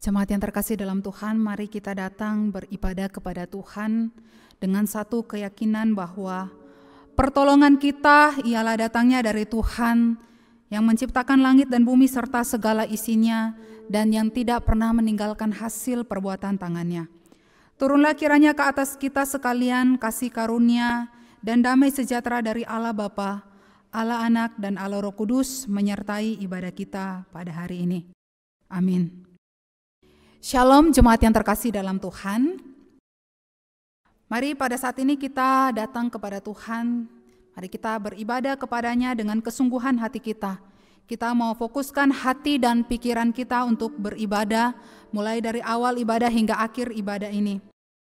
Jemaat yang terkasih dalam Tuhan, mari kita datang beribadah kepada Tuhan dengan satu keyakinan bahwa pertolongan kita ialah datangnya dari Tuhan yang menciptakan langit dan bumi serta segala isinya dan yang tidak pernah meninggalkan hasil perbuatan tangannya. Turunlah kiranya ke atas kita sekalian kasih karunia dan damai sejahtera dari Allah Bapa, Allah Anak dan Allah Roh Kudus menyertai ibadah kita pada hari ini. Amin. Shalom jemaat yang terkasih dalam Tuhan. Mari pada saat ini kita datang kepada Tuhan. Mari kita beribadah kepadanya dengan kesungguhan hati kita. Kita mau fokuskan hati dan pikiran kita untuk beribadah mulai dari awal ibadah hingga akhir ibadah ini.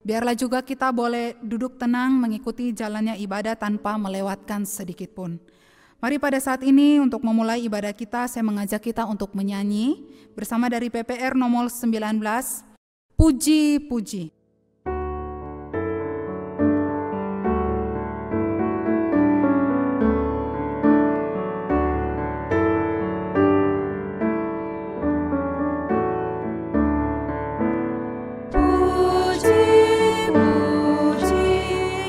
Biarlah juga kita boleh duduk tenang mengikuti jalannya ibadah tanpa melewatkan sedikit pun. Mari pada saat ini untuk memulai ibadah kita, saya mengajak kita untuk menyanyi bersama dari PPR nomor 19, Puji-Puji. Puji-puji,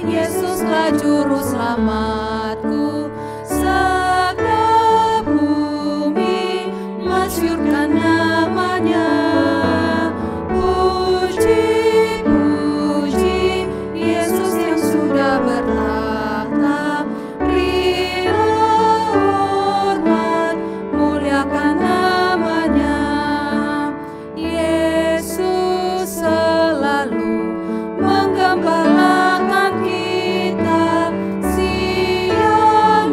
Yesuslah juru selamatku. Masyurkan namanya. Puji-puji, Yesus yang sudah bertakhta. Berilah hormat, muliakan namanya. Yesus selalu menggembalakan kita siang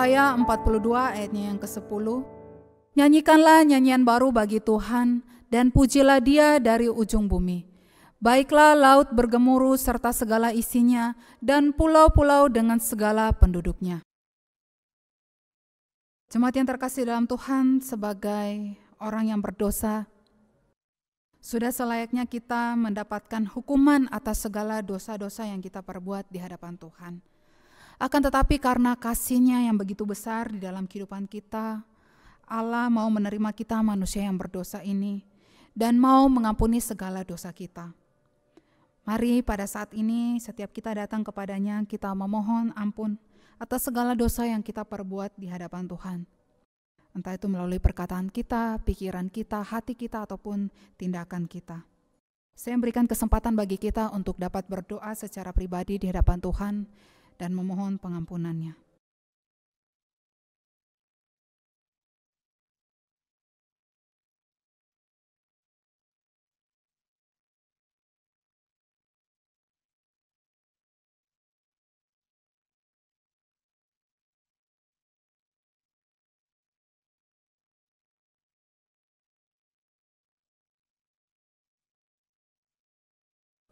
Yesaya 42 ayatnya yang ke-10. Nyanyikanlah nyanyian baru bagi Tuhan dan pujilah Dia dari ujung bumi. Baiklah laut bergemuruh serta segala isinya dan pulau-pulau dengan segala penduduknya. Jemaat yang terkasih dalam Tuhan, sebagai orang yang berdosa, sudah selayaknya kita mendapatkan hukuman atas segala dosa-dosa yang kita perbuat di hadapan Tuhan. Akan tetapi karena kasih-Nya yang begitu besar di dalam kehidupan kita, Allah mau menerima kita manusia yang berdosa ini dan mau mengampuni segala dosa kita. Mari pada saat ini setiap kita datang kepada-Nya, kita memohon ampun atas segala dosa yang kita perbuat di hadapan Tuhan. Entah itu melalui perkataan kita, pikiran kita, hati kita, ataupun tindakan kita. Saya memberikan kesempatan bagi kita untuk dapat berdoa secara pribadi di hadapan Tuhan dan memohon pengampunan-Nya.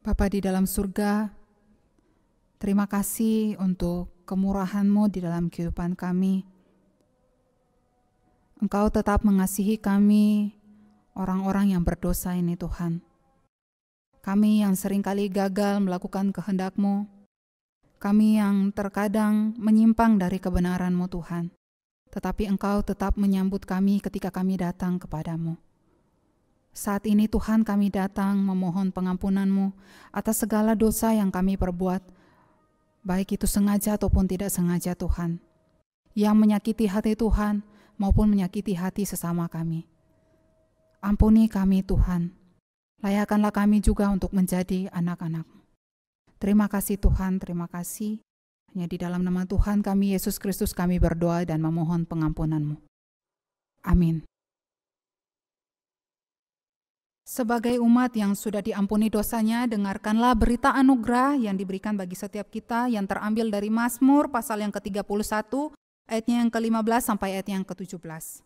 Bapa di dalam surga, terima kasih untuk kemurahan-Mu di dalam kehidupan kami. Engkau tetap mengasihi kami, orang-orang yang berdosa ini Tuhan. Kami yang seringkali gagal melakukan kehendak-Mu, kami yang terkadang menyimpang dari kebenaran-Mu Tuhan. Tetapi Engkau tetap menyambut kami ketika kami datang kepada-Mu. Saat ini Tuhan kami datang memohon pengampunan-Mu atas segala dosa yang kami perbuat, baik itu sengaja ataupun tidak sengaja Tuhan, yang menyakiti hati Tuhan maupun menyakiti hati sesama kami. Ampuni kami Tuhan, layakkanlah kami juga untuk menjadi anak-anak-Mu. Terima kasih Tuhan, terima kasih. Hanya di dalam nama Tuhan kami Yesus Kristus kami berdoa dan memohon pengampunan-Mu. Amin. Sebagai umat yang sudah diampuni dosanya, dengarkanlah berita anugerah yang diberikan bagi setiap kita yang terambil dari Mazmur pasal yang ke-31, ayatnya yang ke-15 sampai ayat yang ke-17.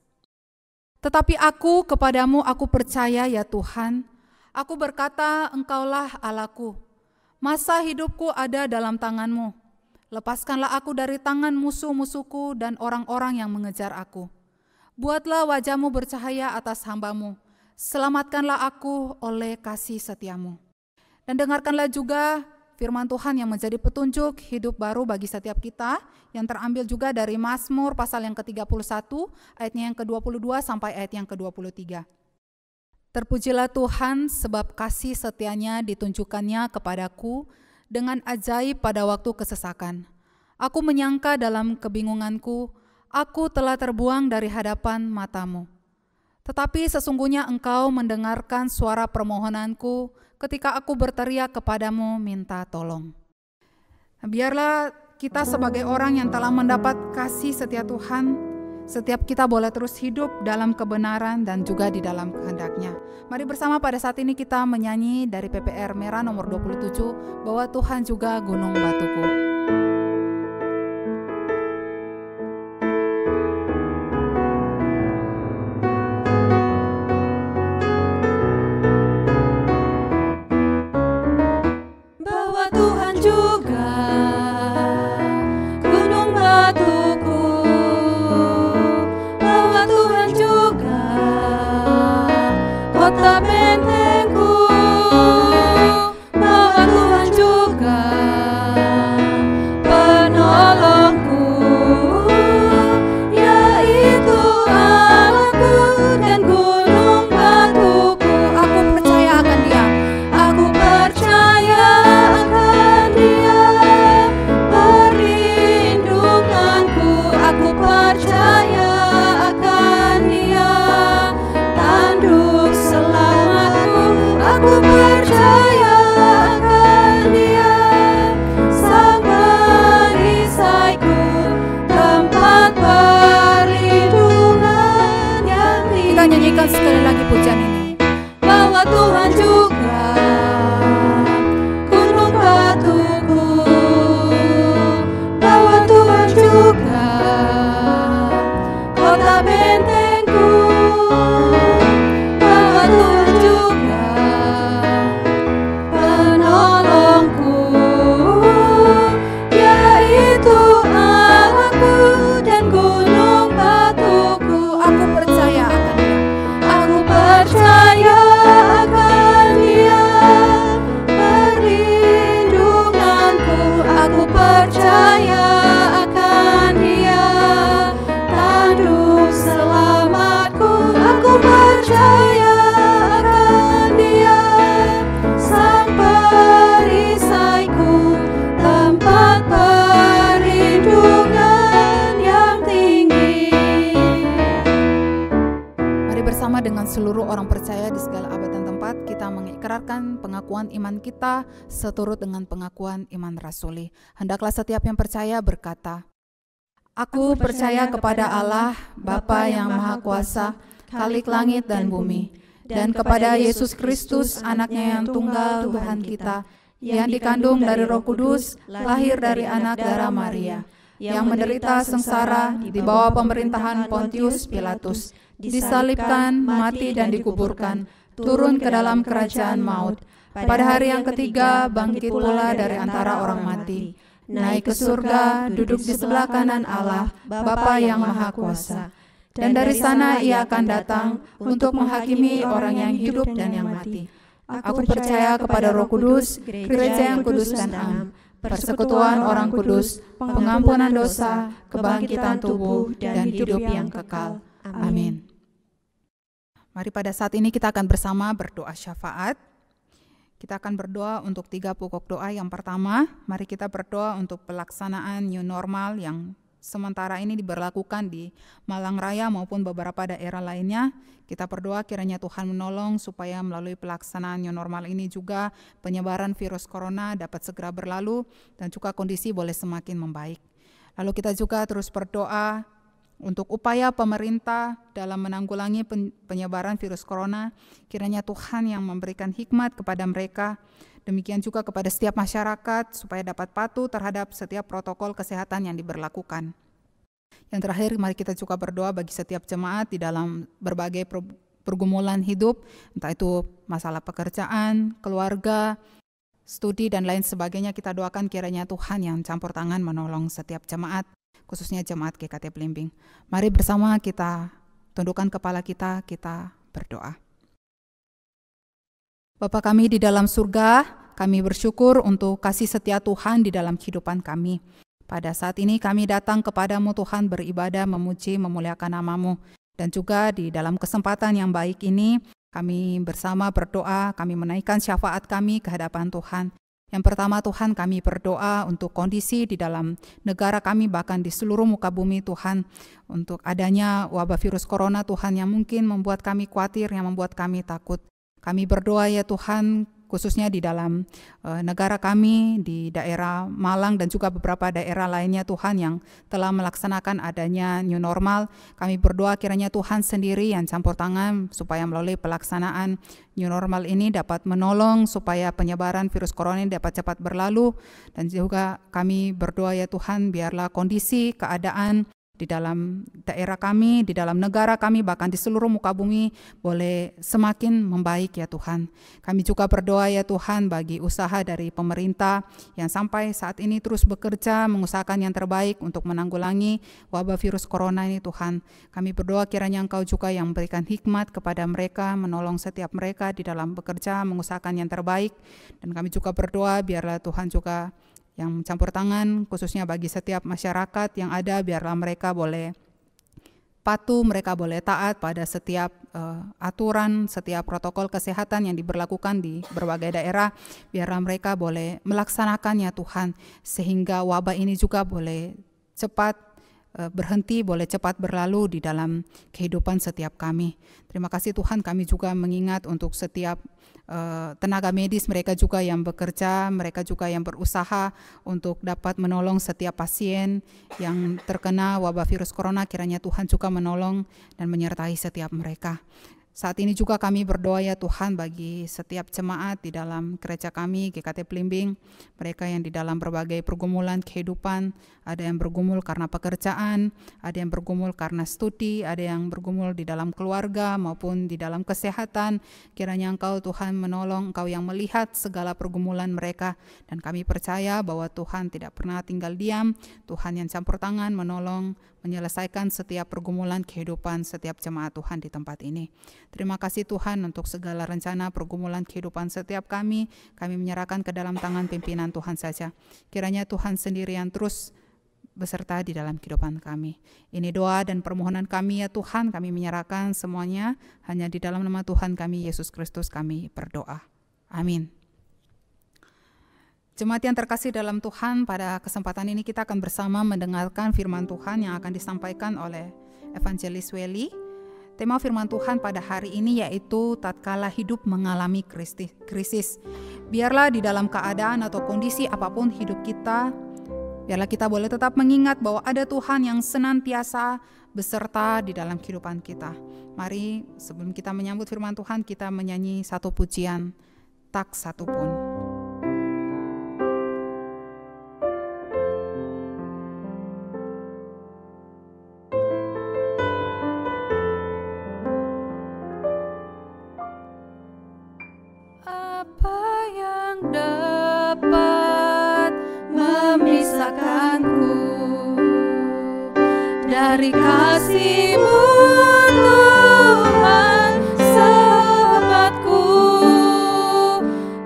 Tetapi aku kepadamu aku percaya ya Tuhan, aku berkata Engkaulah Allahku. Masa hidupku ada dalam tangan-Mu. Lepaskanlah aku dari tangan musuh-musuhku dan orang-orang yang mengejar aku. Buatlah wajah-Mu bercahaya atas hamba-Mu. Selamatkanlah aku oleh kasih setia-Mu. Dan dengarkanlah juga firman Tuhan yang menjadi petunjuk hidup baru bagi setiap kita, yang terambil juga dari Mazmur pasal yang ke-31, ayatnya yang ke-22 sampai ayat yang ke-23. Terpujilah Tuhan sebab kasih setia-Nya ditunjukkannya kepadaku dengan ajaib pada waktu kesesakan. Aku menyangka dalam kebingunganku, aku telah terbuang dari hadapan mata-Mu. Tetapi sesungguhnya Engkau mendengarkan suara permohonanku ketika aku berteriak kepadamu minta tolong. Biarlah kita sebagai orang yang telah mendapat kasih setia Tuhan, setiap kita boleh terus hidup dalam kebenaran dan juga di dalam kehendak-Nya. Mari bersama pada saat ini kita menyanyi dari PPR Merah nomor 27, bahwa Tuhan juga gunung batuku. Sekali lagi pujian ini, bahwa Tuhan juga gunung batuku, bahwa Tuhan juga Mari bersama dengan seluruh orang percaya di segala abad dan tempat kita mengikrarkan pengakuan iman kita seturut dengan pengakuan iman rasuli. Hendaklah setiap yang percaya berkata, Aku percaya kepada Allah, Bapa yang Maha Kuasa, Khalik langit dan bumi, dan kepada Yesus Kristus, Anaknya yang tunggal Tuhan kita, yang dikandung dari Roh Kudus, lahir dari anak darah Maria, yang menderita sengsara di bawah pemerintahan Pontius Pilatus, disalibkan, mati dan dikuburkan, turun ke dalam kerajaan maut. Pada hari yang ketiga bangkit pula dari antara orang mati, naik ke surga, duduk di sebelah kanan Allah, Bapa yang Maha Kuasa. Dan dari sana ia akan datang untuk menghakimi orang yang hidup dan yang mati. Aku percaya kepada Roh Kudus, gereja yang kudus dan am, persekutuan orang kudus, pengampunan dosa, kebangkitan tubuh, dan hidup yang kekal. Amin. Mari pada saat ini kita akan bersama berdoa syafaat. Kita akan berdoa untuk 3 pokok doa. Yang pertama, mari kita berdoa untuk pelaksanaan new normal yang sementara ini diberlakukan di Malang Raya maupun beberapa daerah lainnya. Kita berdoa kiranya Tuhan menolong supaya melalui pelaksanaan new normal ini juga penyebaran virus corona dapat segera berlalu dan juga kondisi boleh semakin membaik. Lalu kita juga terus berdoa untuk upaya pemerintah dalam menanggulangi penyebaran virus corona, kiranya Tuhan yang memberikan hikmat kepada mereka, demikian juga kepada setiap masyarakat supaya dapat patuh terhadap setiap protokol kesehatan yang diberlakukan. Yang terakhir, mari kita juga berdoa bagi setiap jemaat di dalam berbagai pergumulan hidup, entah itu masalah pekerjaan, keluarga, studi, dan lain sebagainya. Kita doakan kiranya Tuhan yang campur tangan menolong setiap jemaat, khususnya jemaat GKT Belimbing. Mari bersama kita tundukkan kepala kita berdoa. Bapa kami di dalam surga, kami bersyukur untuk kasih setia Tuhan di dalam kehidupan kami. Pada saat ini kami datang kepadamu Tuhan beribadah, memuji, memuliakan nama-Mu. Dan juga di dalam kesempatan yang baik ini, kami bersama berdoa, kami menaikkan syafaat kami ke hadapan Tuhan. Yang pertama Tuhan, kami berdoa untuk kondisi di dalam negara kami, bahkan di seluruh muka bumi Tuhan, untuk adanya wabah virus corona Tuhan yang mungkin membuat kami khawatir, yang membuat kami takut. Kami berdoa ya Tuhan, khususnya di dalam negara kami, di daerah Malang dan juga beberapa daerah lainnya Tuhan yang telah melaksanakan adanya new normal. Kami berdoa kiranya Tuhan sendiri yang campur tangan supaya melalui pelaksanaan new normal ini dapat menolong supaya penyebaran virus corona ini dapat cepat berlalu. Dan juga kami berdoa ya Tuhan, biarlah kondisi, keadaan di dalam daerah kami, di dalam negara kami, bahkan di seluruh muka bumi boleh semakin membaik ya Tuhan. Kami juga berdoa ya Tuhan bagi usaha dari pemerintah yang sampai saat ini terus bekerja mengusahakan yang terbaik untuk menanggulangi wabah virus corona ini Tuhan. Kami berdoa kiranya Engkau juga yang memberikan hikmat kepada mereka, menolong setiap mereka di dalam bekerja mengusahakan yang terbaik. Dan kami juga berdoa biarlah Tuhan juga yang campur tangan khususnya bagi setiap masyarakat yang ada, biarlah mereka boleh patuh, mereka boleh taat pada setiap aturan, setiap protokol kesehatan yang diberlakukan di berbagai daerah, biarlah mereka boleh melaksanakannya Tuhan, sehingga wabah ini juga boleh cepat berhenti, boleh cepat berlalu di dalam kehidupan setiap kami. Terima kasih Tuhan, kami juga mengingat untuk setiap tenaga medis, mereka juga yang bekerja, mereka juga yang berusaha untuk dapat menolong setiap pasien yang terkena wabah virus corona. Kiranya Tuhan juga menolong dan menyertai setiap mereka. Saat ini juga kami berdoa ya Tuhan bagi setiap jemaat di dalam gereja kami, GKT Belimbing, mereka yang di dalam berbagai pergumulan kehidupan, ada yang bergumul karena pekerjaan, ada yang bergumul karena studi, ada yang bergumul di dalam keluarga maupun di dalam kesehatan. Kiranya Engkau Tuhan menolong, Engkau yang melihat segala pergumulan mereka, dan kami percaya bahwa Tuhan tidak pernah tinggal diam, Tuhan yang campur tangan menolong, menyelesaikan setiap pergumulan kehidupan setiap jemaat Tuhan di tempat ini. Terima kasih Tuhan untuk segala rencana pergumulan kehidupan setiap kami menyerahkan ke dalam tangan pimpinan Tuhan saja. Kiranya Tuhan sendiri yang terus beserta di dalam kehidupan kami. Ini doa dan permohonan kami ya Tuhan, kami menyerahkan semuanya hanya di dalam nama Tuhan kami, Yesus Kristus kami berdoa. Amin. Jemaat yang terkasih dalam Tuhan, pada kesempatan ini kita akan bersama mendengarkan firman Tuhan yang akan disampaikan oleh Evangelis Welly. Tema firman Tuhan pada hari ini yaitu tatkala hidup mengalami krisis. Biarlah di dalam keadaan atau kondisi apapun hidup kita, biarlah kita boleh tetap mengingat bahwa ada Tuhan yang senantiasa beserta di dalam kehidupan kita. Mari sebelum kita menyambut firman Tuhan, kita menyanyi satu pujian, tak satu pun. Apa yang dapat memisahkanku dari kasih-Mu, Tuhan, sahabatku?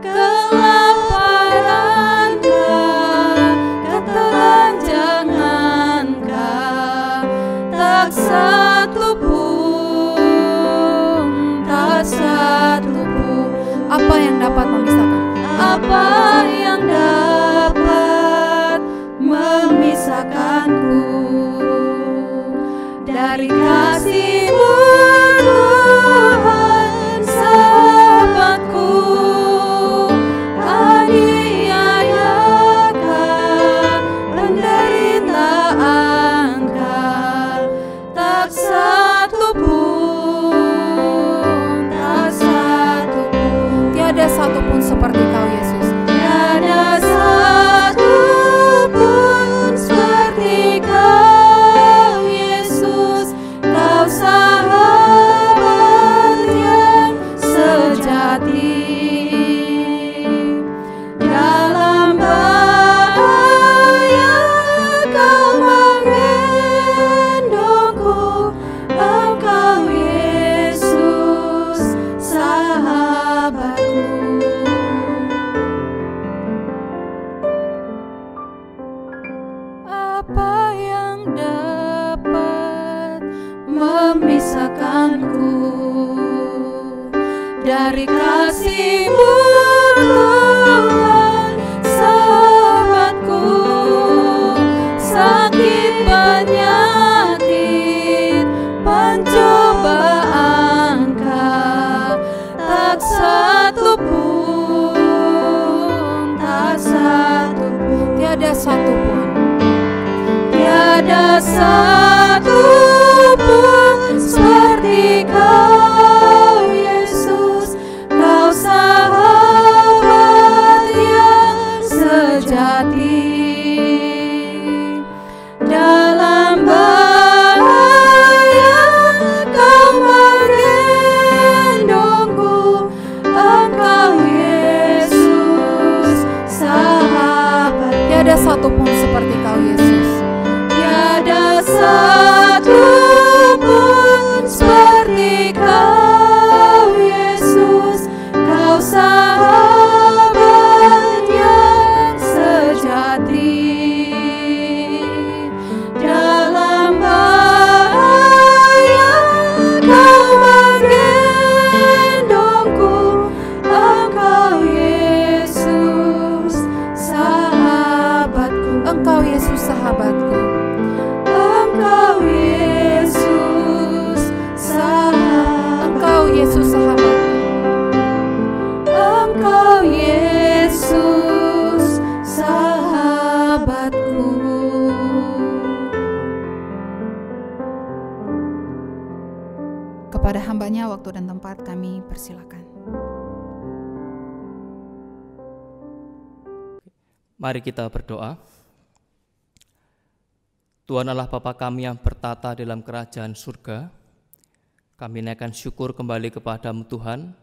Kelaparan-Kah, ketelanjangan-Kah, tak satu pun, tak satu pun. Apa yang dapat memisahkan? Apa yang dapat memisahkanku dari kasih-Mu, Tuhan, sahabatku? Aniaya-Kah, penderitaan-Kah, tak satu pun, tak satu pun. Tiada satu pun seperti Kau, Yesus. Tiada satu pun seperti Kau, Yesus. Kau sahabat yang sejati. Dalam bahaya Kau menggendongku. Engkau, Yesus, sahabatku. Apa yang dapat memisahkanku dari kasih-Mu, Tuhan, sahabatku? Sakit, penyakit, pencobaan-Kah, tak satu pun, tak satu pun. Tiada satu pun. Tiada satu pun seperti Kau, Yesus. Kau sahabat yang sejati. Dalam bahaya Kau menggendongku. Engkau, Yesus, sahabat. Tiada satu pun seperti Kau, Yesus. Tiada satu pun seperti Kau, Yesus. Kau sahabat yang sejati. Dalam bahaya Kau menggendongku. Engkau, Yesus, sahabatku. Engkau, Yesus, sahabatku. Engkau, Yesus, sahabatku. Engkau, Yesus, sahabatku. Engkau, Yesus, sahabatku. Kepada hamba-Nya waktu dan tempat kami persilakan. Mari kita berdoa. Tuhan Allah Bapa kami yang bertata dalam kerajaan surga, kami naikkan syukur kembali kepada-Mu Tuhan,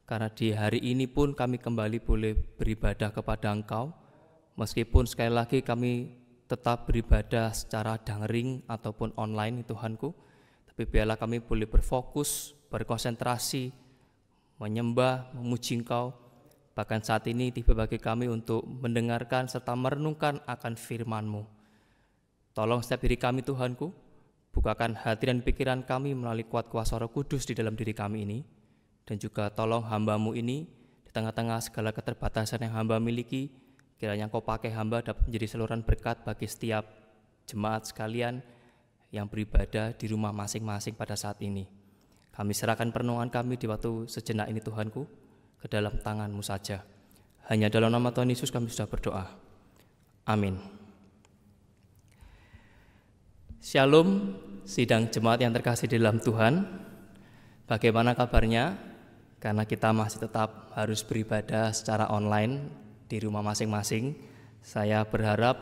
karena di hari ini pun kami kembali boleh beribadah kepada Engkau, meskipun sekali lagi kami tetap beribadah secara daring ataupun online Tuhanku, tapi biarlah kami boleh berfokus, berkonsentrasi, menyembah, memuji Engkau. Bahkan saat ini tiba bagi kami untuk mendengarkan serta merenungkan akan firman-Mu. Tolong setiap diri kami Tuhanku, bukakan hati dan pikiran kami melalui kuat kuasa Roh Kudus di dalam diri kami ini. Dan juga tolong hamba-Mu ini di tengah-tengah segala keterbatasan yang hamba miliki, kiranya Engkau pakai hamba dapat menjadi saluran berkat bagi setiap jemaat sekalian yang beribadah di rumah masing-masing pada saat ini. Kami serahkan perenungan kami di waktu sejenak ini Tuhanku ke dalam tangan-Mu saja. Hanya dalam nama Tuhan Yesus kami sudah berdoa. Amin. Shalom, sidang jemaat yang terkasih di dalam Tuhan. Bagaimana kabarnya? Karena kita masih tetap harus beribadah secara online di rumah masing-masing. Saya berharap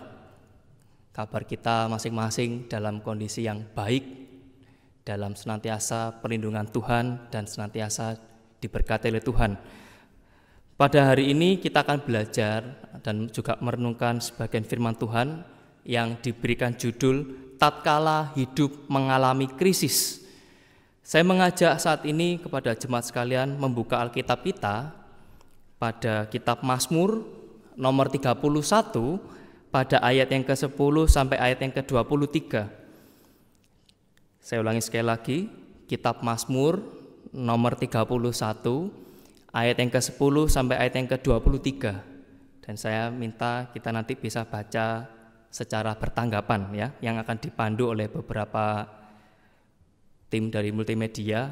kabar kita masing-masing dalam kondisi yang baik, dalam senantiasa perlindungan Tuhan dan senantiasa diberkati oleh Tuhan. Pada hari ini kita akan belajar dan juga merenungkan sebagian firman Tuhan yang diberikan judul Tatkala Hidup Mengalami Krisis. Saya mengajak saat ini kepada jemaat sekalian membuka Alkitab kita pada kitab Mazmur nomor 31 pada ayat yang ke-10 sampai ayat yang ke-23. Saya ulangi sekali lagi, kitab Mazmur nomor 31 ayat yang ke-10 sampai ayat yang ke-23. Dan saya minta kita nanti bisa baca secara bertanggapan ya, yang akan dipandu oleh beberapa tim dari multimedia,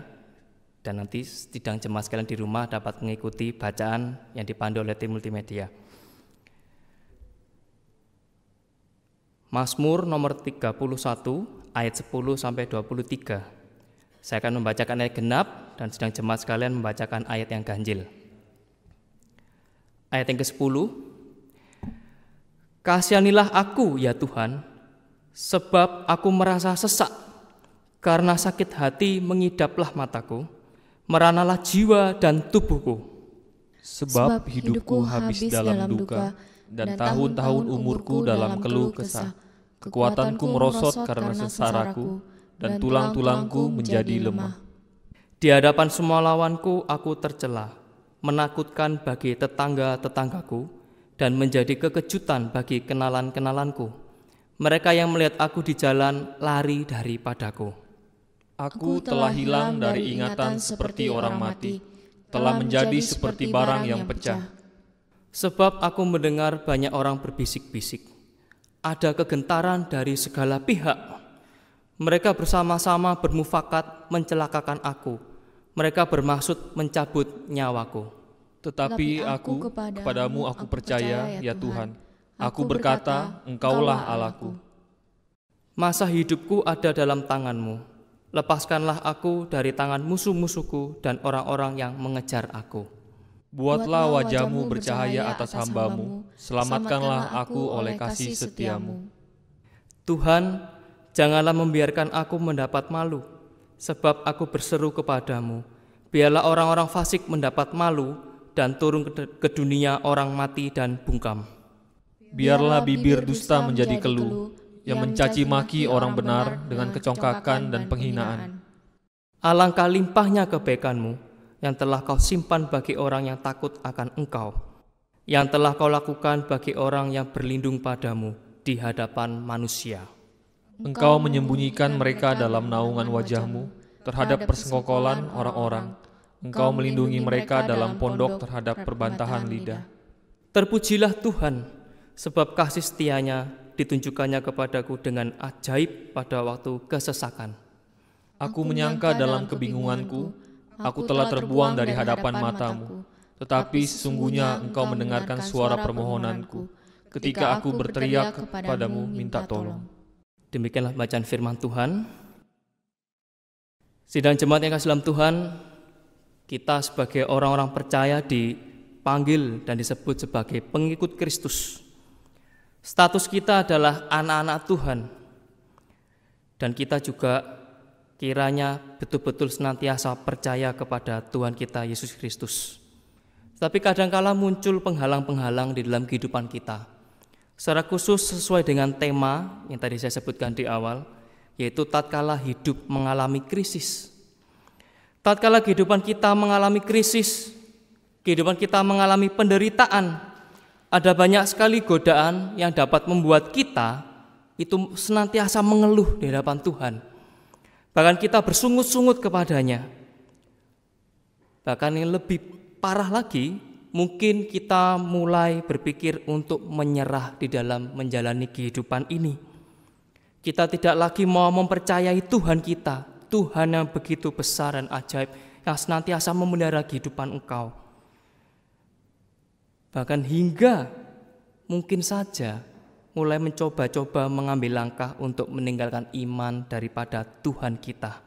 dan nanti sidang jemaat sekalian di rumah dapat mengikuti bacaan yang dipandu oleh tim multimedia. Mazmur nomor 31 ayat 10 sampai 23. Saya akan membacakan ayat genap dan sidang jemaat sekalian membacakan ayat yang ganjil. Ayat yang ke-10. Kasihanilah aku ya Tuhan, sebab aku merasa sesak, karena sakit hati mengidaplah mataku, meranalah jiwa dan tubuhku. Sebab hidupku habis dalam duka, dan tahun-tahun umurku dalam keluh kesah. Kekuatanku merosot karena sengsaraku, dan tulang-tulangku menjadi lemah. Di hadapan semua lawanku aku tercela, menakutkan bagi tetangga-tetanggaku, dan menjadi kekejutan bagi kenalan-kenalanku. Mereka yang melihat aku di jalan lari daripadaku. Aku telah hilang dari ingatan seperti orang mati, telah menjadi seperti barang yang pecah. Sebab aku mendengar banyak orang berbisik-bisik. Ada kegentaran dari segala pihak. Mereka bersama-sama bermufakat mencelakakan aku. Mereka bermaksud mencabut nyawaku. Tetapi aku kepadamu aku percaya, ya Tuhan. Aku berkata, Engkaulah Allahku. Masa hidupku ada dalam tangan-Mu. Lepaskanlah aku dari tangan musuh-musuhku dan orang-orang yang mengejar aku. Buatlah wajah-Mu bercahaya atas hamba-Mu, selamatkanlah aku oleh kasih setia-Mu. Tuhan, janganlah membiarkan aku mendapat malu, sebab aku berseru kepadamu. Biarlah orang-orang fasik mendapat malu dan turun ke dunia orang mati dan bungkam. Biarlah bibir dusta menjadi keluh, yang mencaci maki orang benar dengan kecongkakan dan penghinaan. Alangkah limpahnya kebaikan-Mu yang telah Kau simpan bagi orang yang takut akan Engkau, yang telah Kau lakukan bagi orang yang berlindung padamu di hadapan manusia. Engkau menyembunyikan mereka dalam naungan wajah-Mu terhadap persengkokolan orang-orang. Engkau melindungi mereka dalam pondok terhadap perbantahan lidah. Terpujilah Tuhan, sebab kasih setia-Nya ditunjukkannya kepadaku dengan ajaib pada waktu kesesakan. Aku menyangka dalam kebingunganku, aku telah terbuang dari hadapan mata-Mu, tetapi sesungguhnya Engkau mendengarkan suara permohonanku ketika aku berteriak kepadamu minta tolong. Demikianlah bacaan firman Tuhan. Sidang jemaat yang kasih dalam Tuhan, kita sebagai orang-orang percaya dipanggil dan disebut sebagai pengikut Kristus. Status kita adalah anak-anak Tuhan, dan kita juga kiranya betul-betul senantiasa percaya kepada Tuhan kita Yesus Kristus. Tapi kadangkala muncul penghalang-penghalang di dalam kehidupan kita. Secara khusus sesuai dengan tema yang tadi saya sebutkan di awal, yaitu tatkala hidup mengalami krisis. Tatkala kehidupan kita mengalami krisis, kehidupan kita mengalami penderitaan, ada banyak sekali godaan yang dapat membuat kita itu senantiasa mengeluh di hadapan Tuhan. Bahkan kita bersungut-sungut kepadanya. Bahkan yang lebih parah lagi, mungkin kita mulai berpikir untuk menyerah di dalam menjalani kehidupan ini. Kita tidak lagi mau mempercayai Tuhan kita, Tuhan yang begitu besar dan ajaib, yang senantiasa memelihara kehidupan engkau. Bahkan hingga mungkin saja mulai mencoba-coba mengambil langkah untuk meninggalkan iman daripada Tuhan kita.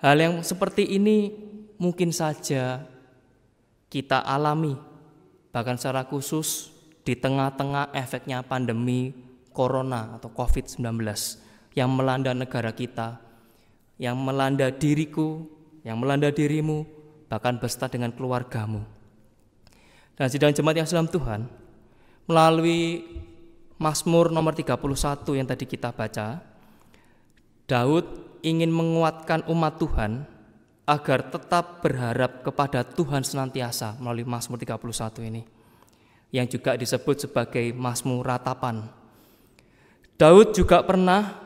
Hal yang seperti ini mungkin saja kita alami, bahkan secara khusus di tengah-tengah efeknya pandemi Corona atau COVID-19 yang melanda negara kita, yang melanda diriku, yang melanda dirimu, bahkan beserta dengan keluargamu. Dan sidang jemaat yang dalam Tuhan, melalui Mazmur nomor 31 yang tadi kita baca, Daud ingin menguatkan umat Tuhan agar tetap berharap kepada Tuhan senantiasa melalui Mazmur 31 ini, yang juga disebut sebagai Mazmur ratapan. Daud juga pernah,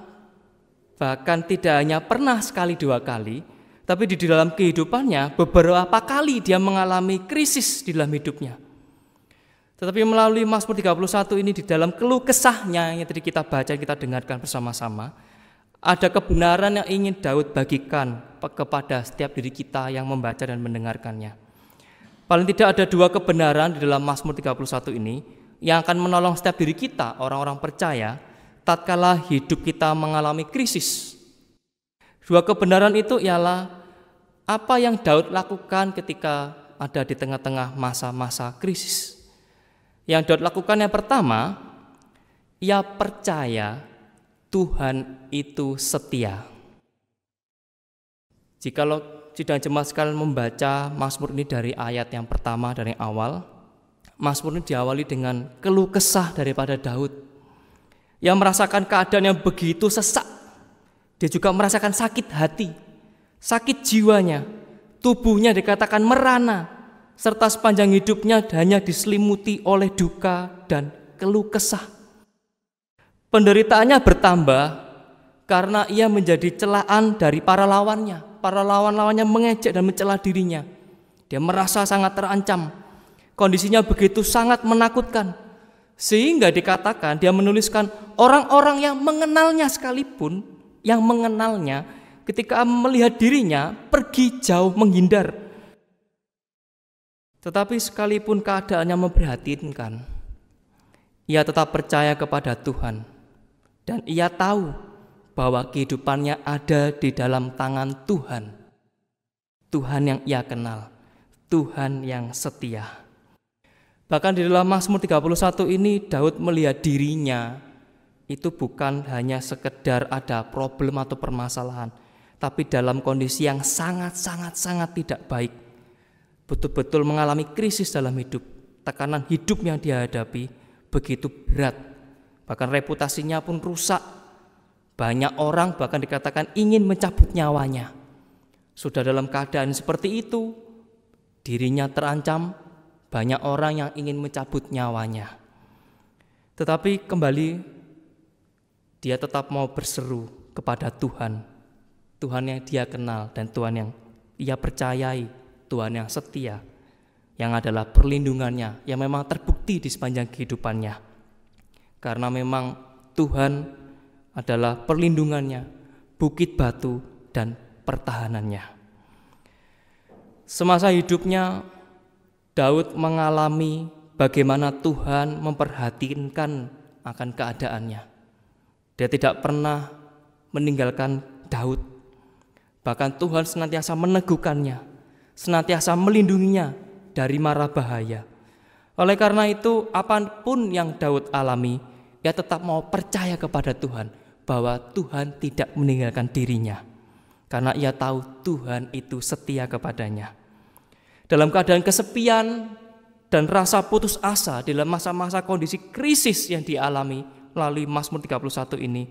bahkan tidak hanya pernah sekali dua kali, tapi di dalam kehidupannya beberapa kali dia mengalami krisis di dalam hidupnya. Tetapi melalui Mazmur 31 ini, di dalam keluh kesahnya yang tadi kita baca, kita dengarkan bersama-sama, ada kebenaran yang ingin Daud bagikan kepada setiap diri kita yang membaca dan mendengarkannya. Paling tidak ada dua kebenaran di dalam Mazmur 31 ini yang akan menolong setiap diri kita, orang-orang percaya, tatkala hidup kita mengalami krisis. Dua kebenaran itu ialah apa yang Daud lakukan ketika ada di tengah-tengah masa-masa krisis. Yang Daud lakukan yang pertama, ia percaya Tuhan itu setia. Jikalau sidang jemaat sekalian membaca Mazmur ini dari ayat yang pertama dari awal, Mazmur ini diawali dengan keluh kesah daripada Daud yang merasakan keadaan yang begitu sesak. Dia juga merasakan sakit hati, sakit jiwanya, tubuhnya dikatakan merana, serta sepanjang hidupnya hanya diselimuti oleh duka dan keluh kesah. Penderitaannya bertambah karena ia menjadi celaan dari para lawannya. Para lawan-lawannya mengejek dan mencela dirinya. Dia merasa sangat terancam. Kondisinya begitu sangat menakutkan, sehingga dikatakan dia menuliskan orang-orang yang mengenalnya sekalipun, yang mengenalnya ketika melihat dirinya pergi jauh menghindar. Tetapi sekalipun keadaannya memprihatinkan, ia tetap percaya kepada Tuhan, dan ia tahu bahwa kehidupannya ada di dalam tangan Tuhan. Tuhan yang ia kenal, Tuhan yang setia. Bahkan di dalam Mazmur 31 ini Daud melihat dirinya itu bukan hanya sekedar ada problem atau permasalahan, tapi dalam kondisi yang sangat tidak baik. Betul-betul mengalami krisis dalam hidup. Tekanan hidup yang dia hadapi begitu berat. Bahkan reputasinya pun rusak. Banyak orang bahkan dikatakan ingin mencabut nyawanya. Sudah dalam keadaan seperti itu, dirinya terancam, banyak orang yang ingin mencabut nyawanya. Tetapi kembali dia tetap mau berseru kepada Tuhan. Tuhan yang dia kenal dan Tuhan yang ia percayai, Tuhan yang setia, yang adalah perlindungannya, yang memang terbukti di sepanjang kehidupannya. Karena memang Tuhan adalah perlindungannya, bukit batu dan pertahanannya. Semasa hidupnya Daud mengalami bagaimana Tuhan memperhatikan akan keadaannya. Dia tidak pernah meninggalkan Daud. Bahkan Tuhan senantiasa meneguhkannya, senantiasa melindunginya dari mara bahaya. Oleh karena itu, apapun yang Daud alami, ia tetap mau percaya kepada Tuhan bahwa Tuhan tidak meninggalkan dirinya, karena ia tahu Tuhan itu setia kepadanya. Dalam keadaan kesepian dan rasa putus asa, dalam masa-masa kondisi krisis yang dialami melalui Mazmur 31 ini,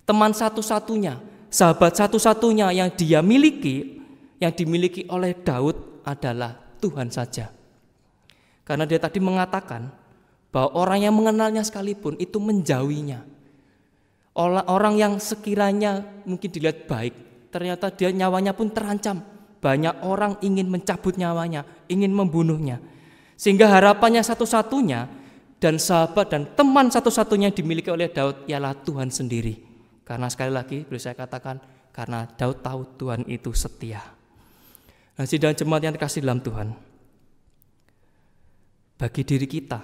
teman satu-satunya, sahabat satu-satunya yang dia miliki, yang dimiliki oleh Daud adalah Tuhan saja. Karena dia tadi mengatakan bahwa orang yang mengenalnya sekalipun itu menjauhinya. Orang yang sekiranya mungkin dilihat baik, ternyata dia nyawanya pun terancam. Banyak orang ingin mencabut nyawanya, ingin membunuhnya. Sehingga harapannya satu-satunya dan sahabat dan teman satu-satunya yang dimiliki oleh Daud ialah Tuhan sendiri. Karena sekali lagi boleh saya katakan, karena Daud tahu Tuhan itu setia. Nah, sidang jemaat yang dikasihi dalam Tuhan, bagi diri kita,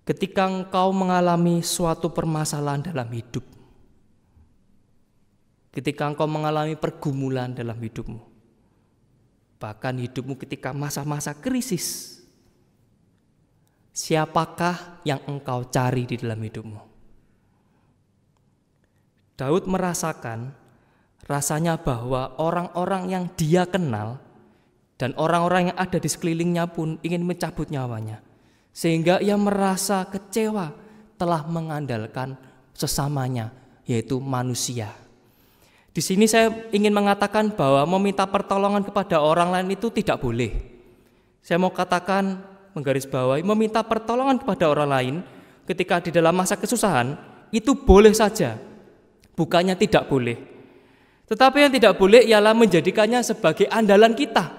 ketika engkau mengalami suatu permasalahan dalam hidup, ketika engkau mengalami pergumulan dalam hidupmu, bahkan hidupmu ketika masa-masa krisis, siapakah yang engkau cari di dalam hidupmu? Daud merasakan rasanya bahwa orang-orang yang dia kenal dan orang-orang yang ada di sekelilingnya pun ingin mencabut nyawanya, sehingga ia merasa kecewa telah mengandalkan sesamanya, yaitu manusia. Di sini saya ingin mengatakan bahwa meminta pertolongan kepada orang lain itu tidak boleh. Saya mau katakan, menggarisbawahi, meminta pertolongan kepada orang lain ketika di dalam masa kesusahan itu boleh saja, bukannya tidak boleh. Tetapi yang tidak boleh ialah menjadikannya sebagai andalan kita.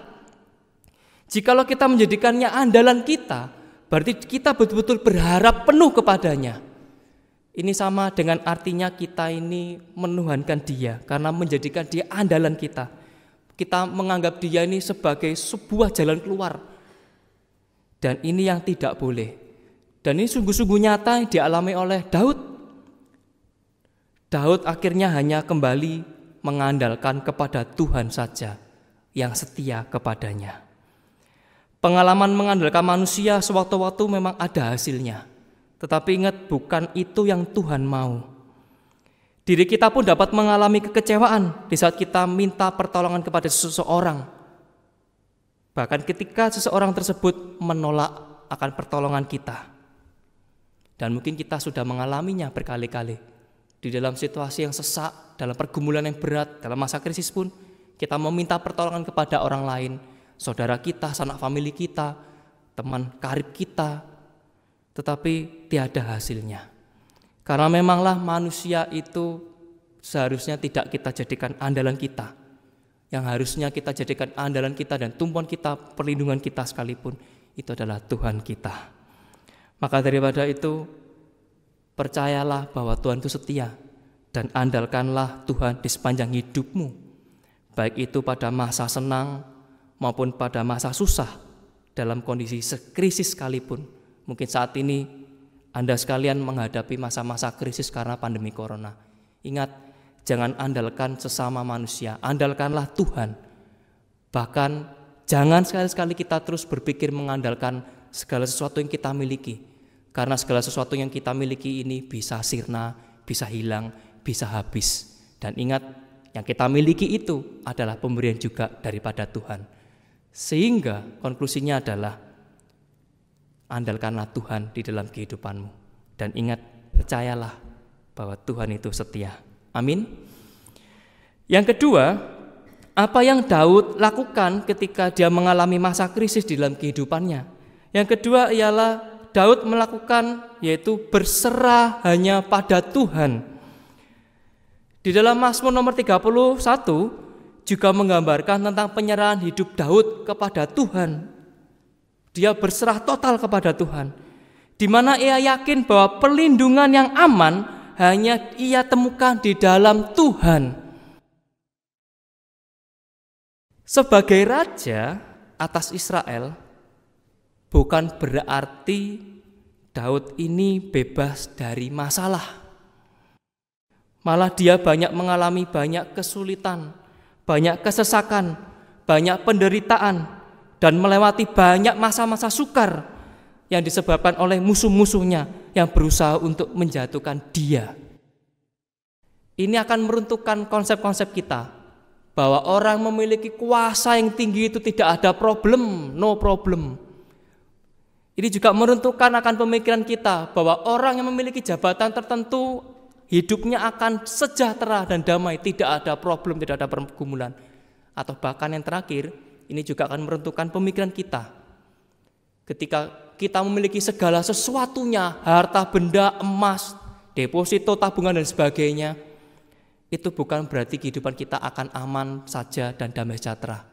Jikalau kita menjadikannya andalan kita, berarti kita betul-betul berharap penuh kepadanya. Ini sama dengan artinya kita ini menuhankan dia, karena menjadikan dia andalan kita. Kita menganggap dia ini sebagai sebuah jalan keluar. Dan ini yang tidak boleh. Dan ini sungguh-sungguh nyata yang dialami oleh Daud. Daud akhirnya hanya kembali mengandalkan kepada Tuhan saja yang setia kepadanya. Pengalaman mengandalkan manusia sewaktu-waktu memang ada hasilnya. Tetapi ingat, bukan itu yang Tuhan mau. Diri kita pun dapat mengalami kekecewaan di saat kita minta pertolongan kepada seseorang. Bahkan ketika seseorang tersebut menolak akan pertolongan kita. Dan mungkin kita sudah mengalaminya berkali-kali. Di dalam situasi yang sesak, dalam pergumulan yang berat, dalam masa krisis pun, kita meminta pertolongan kepada orang lain. Saudara kita, sanak famili kita, teman karib kita. Tetapi tiada hasilnya. Karena memanglah manusia itu seharusnya tidak kita jadikan andalan kita. Yang harusnya kita jadikan andalan kita dan tumpuan kita, perlindungan kita sekalipun, itu adalah Tuhan kita. Maka daripada itu, percayalah bahwa Tuhan itu setia dan andalkanlah Tuhan di sepanjang hidupmu. Baik itu pada masa senang maupun pada masa susah, dalam kondisi krisis sekalipun. Mungkin saat ini Anda sekalian menghadapi masa-masa krisis karena pandemi corona. Ingat, jangan andalkan sesama manusia, andalkanlah Tuhan. Bahkan jangan sekali-sekali kita terus berpikir mengandalkan segala sesuatu yang kita miliki. Karena segala sesuatu yang kita miliki ini bisa sirna, bisa hilang, bisa habis. Dan ingat, yang kita miliki itu adalah pemberian juga daripada Tuhan. Sehingga konklusinya adalah andalkanlah Tuhan di dalam kehidupanmu. Dan ingat, percayalah bahwa Tuhan itu setia. Amin. Yang kedua, apa yang Daud lakukan ketika dia mengalami masa krisis di dalam kehidupannya? Yang kedua ialah Daud melakukan, yaitu berserah hanya pada Tuhan. Di dalam Mazmur nomor 31 juga menggambarkan tentang penyerahan hidup Daud kepada Tuhan. Dia berserah total kepada Tuhan, di mana ia yakin bahwa perlindungan yang aman hanya ia temukan di dalam Tuhan. Sebagai raja atas Israel, bukan berarti Daud ini bebas dari masalah. Malah dia banyak mengalami banyak kesulitan, banyak kesesakan, banyak penderitaan, dan melewati banyak masa-masa sukar yang disebabkan oleh musuh-musuhnya yang berusaha untuk menjatuhkan dia. Ini akan meruntuhkan konsep-konsep kita bahwa orang memiliki kuasa yang tinggi itu tidak ada problem, no problem. Ini juga meruntuhkan akan pemikiran kita bahwa orang yang memiliki jabatan tertentu hidupnya akan sejahtera dan damai, tidak ada problem, tidak ada pergumulan. Atau bahkan yang terakhir, ini juga akan meruntuhkan pemikiran kita. Ketika kita memiliki segala sesuatunya, harta benda, emas, deposito, tabungan dan sebagainya, itu bukan berarti kehidupan kita akan aman saja dan damai sejahtera.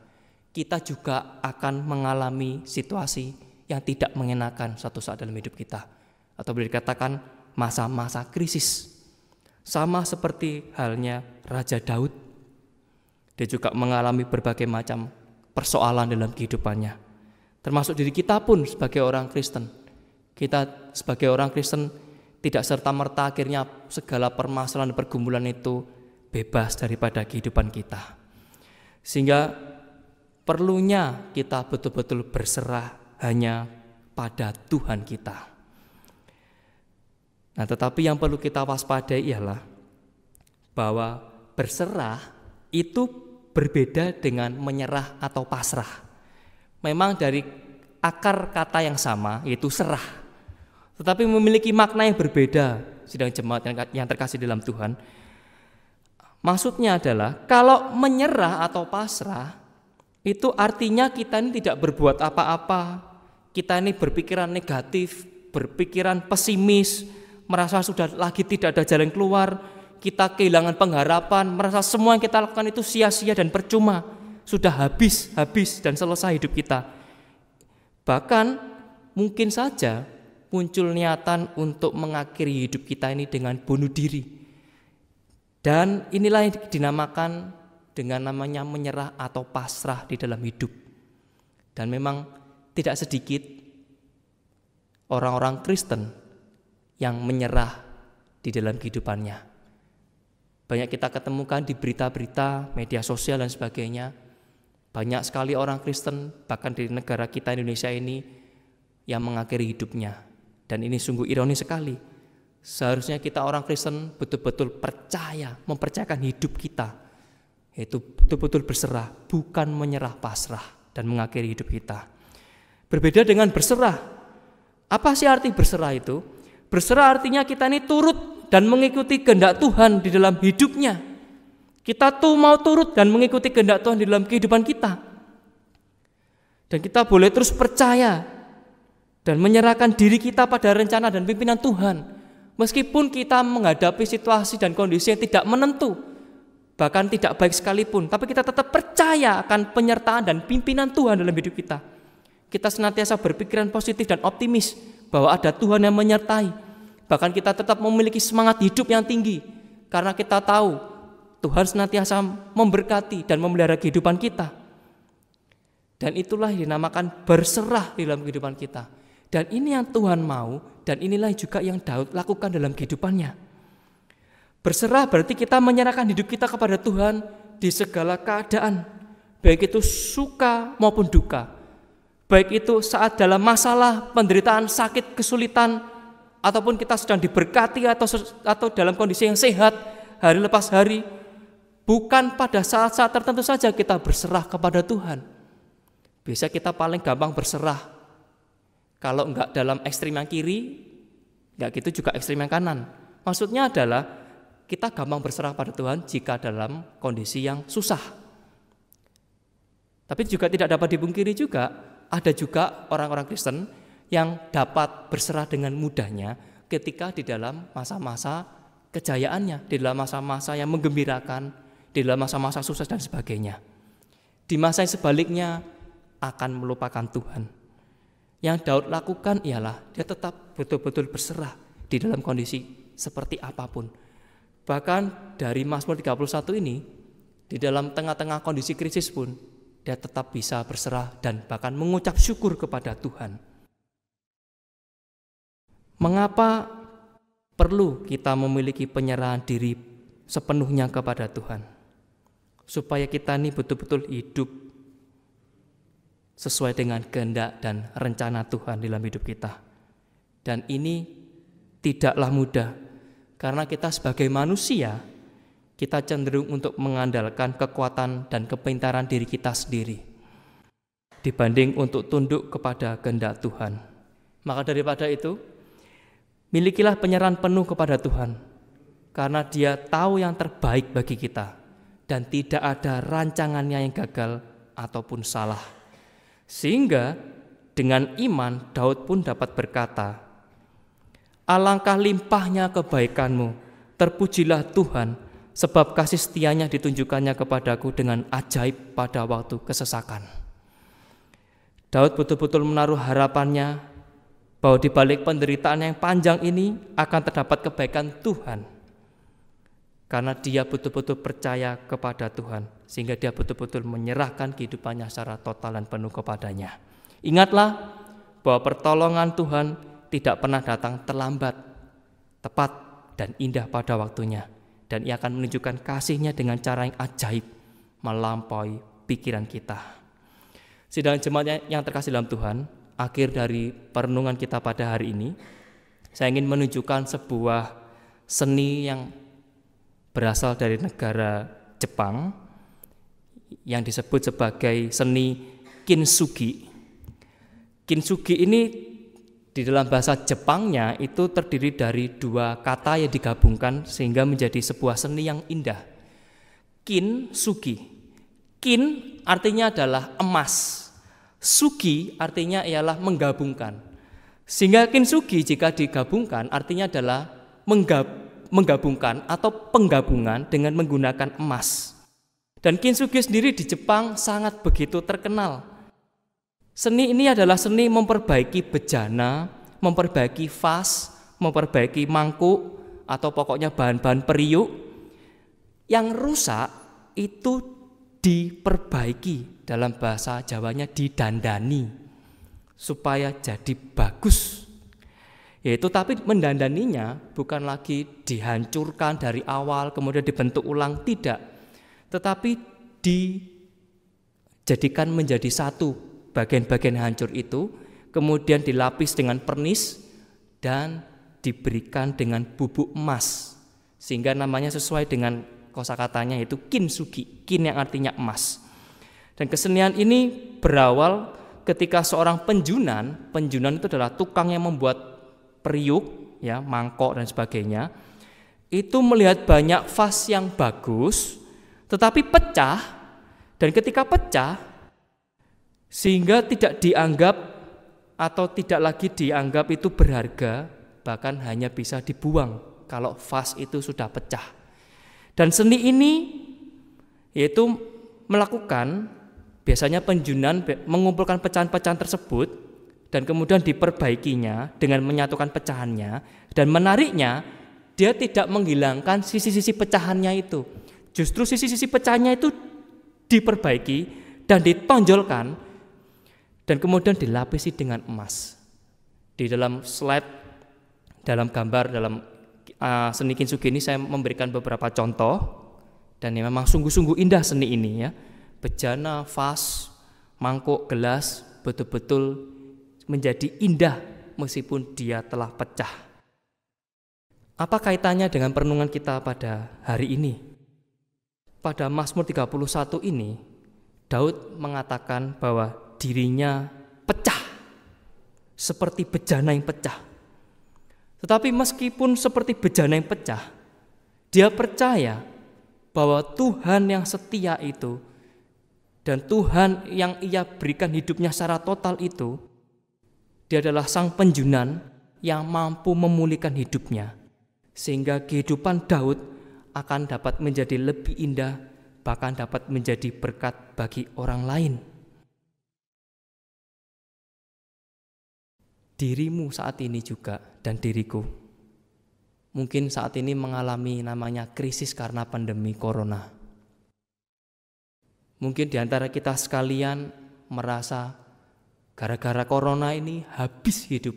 Kita juga akan mengalami situasi yang tidak mengenakan suatu saat dalam hidup kita. Atau boleh dikatakan masa-masa krisis. Sama seperti halnya Raja Daud, dia juga mengalami berbagai macam persoalan dalam kehidupannya. Termasuk diri kita pun sebagai orang Kristen. Kita sebagai orang Kristen tidak serta-merta akhirnya segala permasalahan dan pergumulan itu bebas daripada kehidupan kita. Sehingga perlunya kita betul-betul berserah hanya pada Tuhan kita. Nah, tetapi yang perlu kita waspadai ialah bahwa berserah itu berbeda dengan menyerah atau pasrah. Memang dari akar kata yang sama, yaitu serah, tetapi memiliki makna yang berbeda. Sidang jemaat yang terkasih dalam Tuhan, maksudnya adalah kalau menyerah atau pasrah itu artinya kita ini tidak berbuat apa-apa, kita ini berpikiran negatif, berpikiran pesimis, merasa sudah lagi tidak ada jalan keluar, kita kehilangan pengharapan, merasa semua yang kita lakukan itu sia-sia dan percuma, sudah habis dan selesai hidup kita. Bahkan mungkin saja muncul niatan untuk mengakhiri hidup kita ini dengan bunuh diri. Dan inilah yang dinamakan dengan namanya menyerah atau pasrah di dalam hidup. Dan memang tidak sedikit orang-orang Kristen yang menyerah di dalam kehidupannya. Banyak kita ketemukan di berita-berita, media sosial dan sebagainya. Banyak sekali orang Kristen, bahkan di negara kita Indonesia ini, yang mengakhiri hidupnya. Dan ini sungguh ironis sekali. Seharusnya kita orang Kristen betul-betul mempercayakan hidup kita, yaitu betul-betul berserah, bukan menyerah pasrah dan mengakhiri hidup kita. Berbeda dengan berserah. Apa sih arti berserah itu? Berserah artinya kita ini turut dan mengikuti kehendak Tuhan di dalam hidupnya. Kita tuh mau turut dan mengikuti kehendak Tuhan di dalam kehidupan kita. Dan kita boleh terus percaya dan menyerahkan diri kita pada rencana dan pimpinan Tuhan. Meskipun kita menghadapi situasi dan kondisi yang tidak menentu, bahkan tidak baik sekalipun, tapi kita tetap percaya akan penyertaan dan pimpinan Tuhan dalam hidup kita. Kita senantiasa berpikiran positif dan optimis bahwa ada Tuhan yang menyertai. Bahkan kita tetap memiliki semangat hidup yang tinggi karena kita tahu Tuhan senantiasa memberkati dan memelihara kehidupan kita. Dan itulah yang dinamakan berserah dalam kehidupan kita. Dan ini yang Tuhan mau, dan inilah juga yang Daud lakukan dalam kehidupannya. Berserah berarti kita menyerahkan hidup kita kepada Tuhan di segala keadaan, baik itu suka maupun duka. Baik itu saat dalam masalah, penderitaan, sakit, kesulitan, ataupun kita sedang diberkati atau dalam kondisi yang sehat hari lepas hari. Bukan pada saat-saat tertentu saja kita berserah kepada Tuhan. Biasa kita paling gampang berserah kalau enggak dalam ekstrim yang kiri, enggak gitu juga ekstrim yang kanan. Maksudnya adalah kita gampang berserah pada Tuhan jika dalam kondisi yang susah. Tapi juga tidak dapat dipungkiri juga, ada juga orang-orang Kristen yang dapat berserah dengan mudahnya ketika di dalam masa-masa kejayaannya, di dalam masa-masa yang menggembirakan, di dalam masa-masa susah dan sebagainya. Di masa yang sebaliknya akan melupakan Tuhan. Yang Daud lakukan ialah dia tetap betul-betul berserah di dalam kondisi seperti apapun. Bahkan dari Mazmur 31 ini, di dalam tengah-tengah kondisi krisis pun, dia tetap bisa berserah dan bahkan mengucap syukur kepada Tuhan. Mengapa perlu kita memiliki penyerahan diri sepenuhnya kepada Tuhan? Supaya kita ini betul-betul hidup sesuai dengan kehendak dan rencana Tuhan dalam hidup kita. Dan ini tidaklah mudah, karena kita sebagai manusia, kita cenderung untuk mengandalkan kekuatan dan kepintaran diri kita sendiri dibanding untuk tunduk kepada kehendak Tuhan. Maka daripada itu, milikilah penyerahan penuh kepada Tuhan, karena Dia tahu yang terbaik bagi kita dan tidak ada rancangannya yang gagal ataupun salah. Sehingga dengan iman Daud pun dapat berkata, "Alangkah limpahnya kebaikanmu, terpujilah Tuhan, sebab kasih setianya ditunjukkannya kepadaku dengan ajaib pada waktu kesesakan." Daud betul-betul menaruh harapannya bahwa di balik penderitaan yang panjang ini akan terdapat kebaikan Tuhan. karena dia betul-betul percaya kepada Tuhan, sehingga dia betul-betul menyerahkan kehidupannya secara total dan penuh kepadanya. Ingatlah bahwa pertolongan Tuhan tidak pernah datang terlambat, tepat dan indah pada waktunya, dan Ia akan menunjukkan kasih-Nya dengan cara yang ajaib, melampaui pikiran kita. Sidang jemaat yang terkasih dalam Tuhan, akhir dari perenungan kita pada hari ini, saya ingin menunjukkan sebuah seni yang berasal dari negara Jepang yang disebut sebagai seni kintsugi. Kintsugi ini di dalam bahasa Jepangnya itu terdiri dari dua kata yang digabungkan sehingga menjadi sebuah seni yang indah. Kintsugi. Kin artinya adalah emas. Sugi artinya ialah menggabungkan. Sehingga kintsugi jika digabungkan artinya adalah menggabungkan atau penggabungan dengan menggunakan emas. Dan kintsugi sendiri di Jepang sangat begitu terkenal. Seni ini adalah seni memperbaiki bejana, memperbaiki vas, memperbaiki mangkuk, atau pokoknya bahan-bahan periuk. Yang rusak itu diperbaiki, dalam bahasa Jawanya didandani, supaya jadi bagus. Yaitu tapi mendandaninya bukan lagi dihancurkan dari awal kemudian dibentuk ulang, tidak. Tetapi dijadikan menjadi satu bagian-bagian hancur itu, kemudian dilapis dengan pernis dan diberikan dengan bubuk emas, sehingga namanya sesuai dengan kosakatanya yaitu kintsugi, kin yang artinya emas. Dan kesenian ini berawal ketika seorang penjunan itu adalah tukang yang membuat periuk, ya, mangkok dan sebagainya, itu melihat banyak vas yang bagus, tetapi pecah, dan ketika pecah, sehingga tidak dianggap atau tidak lagi dianggap itu berharga, bahkan hanya bisa dibuang kalau vas itu sudah pecah. Dan seni ini yaitu melakukan, biasanya penjunan mengumpulkan pecahan-pecahan tersebut dan kemudian diperbaikinya dengan menyatukan pecahannya, dan menariknya dia tidak menghilangkan sisi-sisi pecahannya itu. Justru sisi-sisi pecahannya itu diperbaiki dan ditonjolkan dan kemudian dilapisi dengan emas. Di dalam slide, dalam gambar, dalam seni kintsugi ini saya memberikan beberapa contoh, dan yang memang sungguh-sungguh indah seni ini, ya. Bejana, vas, mangkuk, gelas betul-betul menjadi indah meskipun dia telah pecah. Apa kaitannya dengan perenungan kita pada hari ini? Pada Mazmur 31 ini, Daud mengatakan bahwa dirinya pecah, seperti bejana yang pecah. Tetapi meskipun seperti bejana yang pecah, dia percaya bahwa Tuhan yang setia itu dan Tuhan yang Ia berikan hidupnya secara total itu, Dia adalah sang penjunan yang mampu memulihkan hidupnya, sehingga kehidupan Daud akan dapat menjadi lebih indah, bahkan dapat menjadi berkat bagi orang lain. Dirimu saat ini juga dan diriku mungkin saat ini mengalami namanya krisis karena pandemi corona. Mungkin di antara kita sekalian merasa gara-gara corona ini habis hidup.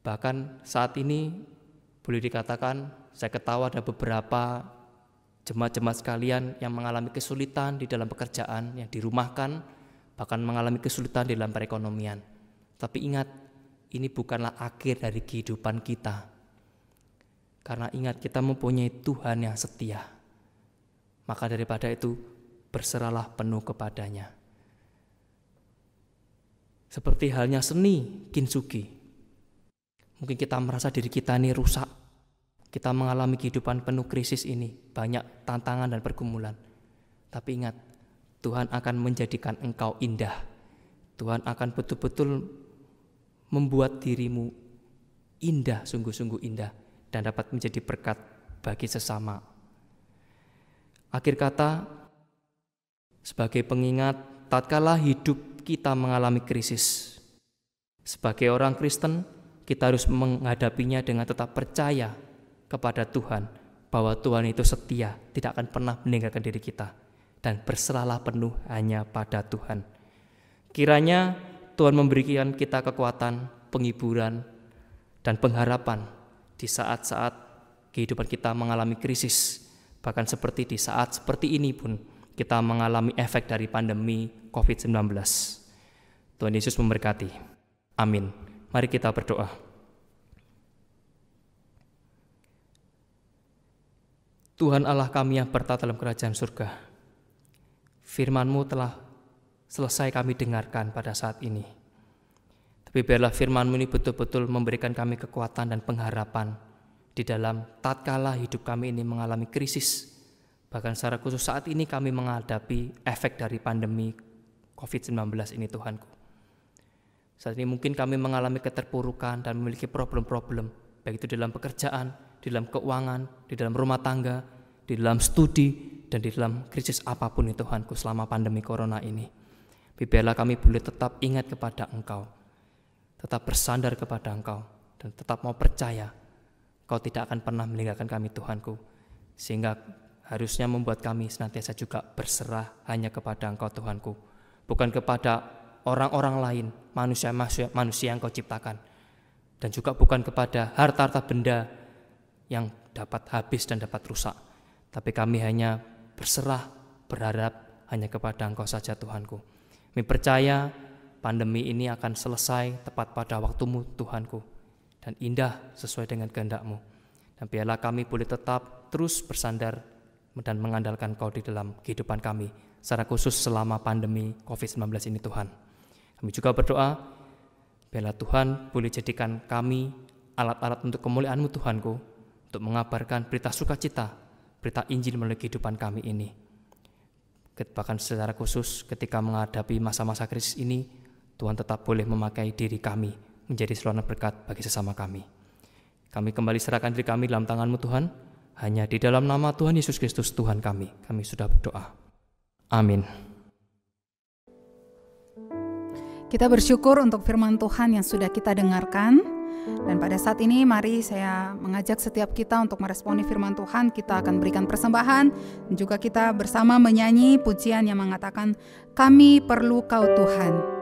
Bahkan saat ini boleh dikatakan, saya ketahui ada beberapa jemaat-jemaat sekalian yang mengalami kesulitan di dalam pekerjaan, yang dirumahkan, bahkan mengalami kesulitan di dalam perekonomian. Tapi ingat, ini bukanlah akhir dari kehidupan kita. Karena ingat, kita mempunyai Tuhan yang setia. Maka daripada itu, berserahlah penuh kepadanya. Seperti halnya seni kintsugi. Mungkin kita merasa diri kita ini rusak. Kita mengalami kehidupan penuh krisis ini, banyak tantangan dan pergumulan. Tapi ingat, Tuhan akan menjadikan engkau indah. Tuhan akan betul-betul membuat dirimu indah, sungguh-sungguh indah, dan dapat menjadi berkat bagi sesama. Akhir kata, sebagai pengingat, tatkala hidup kita mengalami krisis, sebagai orang Kristen, kita harus menghadapinya dengan tetap percaya kepada Tuhan bahwa Tuhan itu setia, tidak akan pernah meninggalkan diri kita, dan berserahlah penuh hanya pada Tuhan. Kiranya Tuhan memberikan kita kekuatan, penghiburan, dan pengharapan di saat-saat kehidupan kita mengalami krisis. Bahkan seperti di saat seperti ini pun kita mengalami efek dari pandemi COVID-19. Tuhan Yesus memberkati. Amin. Mari kita berdoa. Tuhan Allah kami yang bertata dalam kerajaan surga, firman-Mu telah selesai kami dengarkan pada saat ini. Tapi biarlah firman-Mu ini betul-betul memberikan kami kekuatan dan pengharapan di dalam tatkala hidup kami ini mengalami krisis. Bahkan secara khusus saat ini kami menghadapi efek dari pandemi COVID-19 ini, Tuhanku. Saat ini mungkin kami mengalami keterpurukan dan memiliki problem-problem, baik itu dalam pekerjaan, di dalam keuangan, di dalam rumah tangga, di dalam studi, dan di dalam krisis apapun itu Tuhanku selama pandemi corona ini. Biarlah kami boleh tetap ingat kepada Engkau, tetap bersandar kepada Engkau, dan tetap mau percaya Engkau tidak akan pernah meninggalkan kami Tuhanku, sehingga harusnya membuat kami senantiasa juga berserah hanya kepada Engkau Tuhanku, bukan kepada orang-orang lain, manusia yang Engkau ciptakan, dan juga bukan kepada harta-harta benda yang dapat habis dan dapat rusak, tapi kami hanya berserah, berharap hanya kepada Engkau saja Tuhanku. Kami percaya pandemi ini akan selesai tepat pada waktu-Mu Tuhanku, dan indah sesuai dengan kehendak-Mu. Dan biarlah kami boleh tetap terus bersandar dan mengandalkan Engkau di dalam kehidupan kami, secara khusus selama pandemi COVID-19 ini Tuhan. Kami juga berdoa, biarlah Tuhan boleh jadikan kami alat-alat untuk kemuliaan-Mu Tuhanku, untuk mengabarkan berita sukacita, berita Injil melalui kehidupan kami ini. Bahkan secara khusus ketika menghadapi masa-masa krisis ini, Tuhan tetap boleh memakai diri kami menjadi saluran berkat bagi sesama kami. Kami kembali serahkan diri kami dalam tangan-Mu Tuhan, hanya di dalam nama Tuhan Yesus Kristus Tuhan kami sudah berdoa. Amin. Kita bersyukur untuk firman Tuhan yang sudah kita dengarkan. Dan pada saat ini mari saya mengajak setiap kita untuk meresponi firman Tuhan. Kita akan berikan persembahan dan juga kita bersama menyanyi pujian yang mengatakan, "Kami perlu Kau Tuhan."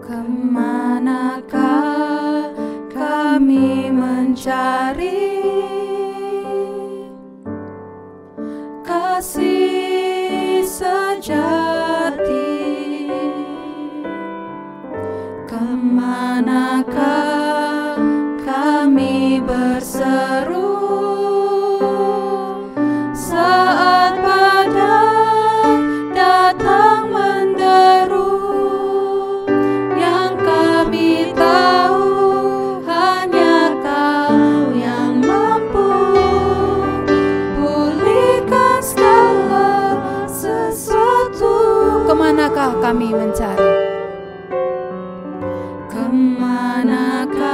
Kemanakah kami mencari kasih sejati? Kemanakah kami berseru saat badai datang menderu? Yang kami tahu hanya Kau yang mampu pulihkan segala sesuatu. Kemanakah kami mencari? Kemanakah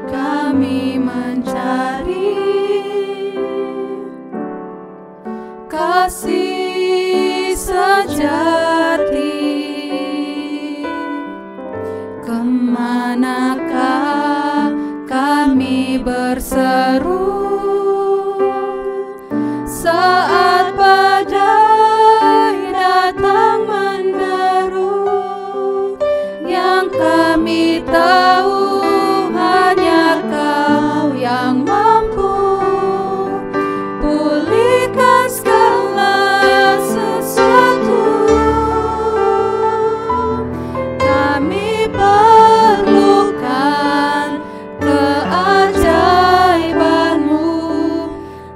kami mencari kasih sejati? Kemanakah kami berseru saat badai datang menderu? Yang kami tahu hanya Kau yang mampu pulihkan segala sesuatu. Kami perlukan keajaiban-Mu,